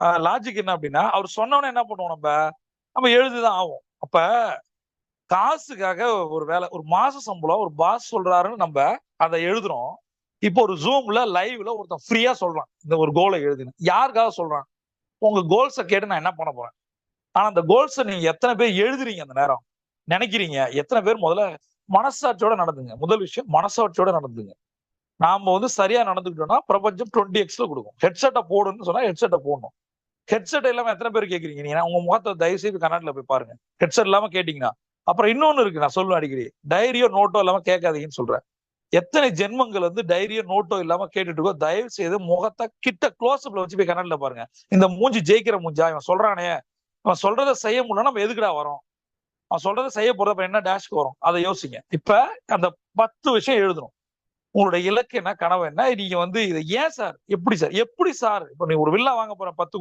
Logic என்ன அப்படின்னா, அவர் சொன்னோனே என்ன பண்ணுவோம் நம்ம? நம்ம எழுதிதான் ஆவோம். அப்ப காசுக்காக ஒரு வேலை, ஒரு மாச சம்பளம் ஒரு பாஸ் சொல்றாருன்னு நம்ம அத எழுதுறோம். இப்போ ஒரு Zoomல லைவ்ல ஒருத்தன் ஃப்ரீயா சொல்றான். இந்த ஒரு கோல எழுதுன்னு. யாருக்காக சொல்றான்? உங்க கோல்ஸ கேட்டு நான் என்ன பண்ண போறேன்? ஆனா அந்த கோல்ஸ நீங்க எத்தன பேர் எழுதுறீங்க அந்த நேரம்? நெனைக்கிறீங்க? எத்தன பேர் முதல்ல மனசாட்சியோட நடந்துங்க. முதல் விஷயம் மனசாட்சியோட நடந்துங்க. நாம சரியா நடந்துக்கிட்டோம்னா, பிரபஞ்சம் 20x குடுக்கும். ஹெட்செட்ட போடுன்னு சொன்னா ஹெட்செட்ட போடணும். ஹெட்செட் இல்லாம எத்தன பேர் கேட்கிறீங்க? நீங்க உங்க முகத்த தயவு செய்து கண்ணாடில போய் பாருங்க. ஹெட்செட் இல்லாம கேட்டீங்கன்னா. அப்புறம் இன்னொன்னு இருக்கு நான் சொல்லுவேன் அடிக்கடி. டைரியோ, நோட்டோ இல்லாம கேட்காதீங்கன்னு சொல்றேன். எத்தனை ஜென்மங்கள் டைரியோ, நோட்டோ இல்லாம கேட்டுட்டு இருக்கோ, தயவு செய்து முகத்த கிட்ட க்ளோஸ் அப்ல வச்சு போய் கண்ணாடில பாருங்க. இந்த மூஞ்சி ஜெயிக்கிற மூஞ்சா? இவன் சொல்றானே, அவன் சொல்றத செய்ய முடியலன்னா நம்ம எதுக்குடா வரோம்? அவன் சொல்றத செய்ய போறது அப்ப என்ன டேஷ்க்கு வரும்? அத யோசிங்க. இப்ப அந்த 10 விஷயம் எழுதணும். உங்களுடைய இலக்கு என்ன? கனவு என்ன? நீங்க இத ஏன் சார்? எப்படி சார்? எப்படி சார்? இப்ப நீ ஒரு வில்லா வாங்க போற 10 கோடி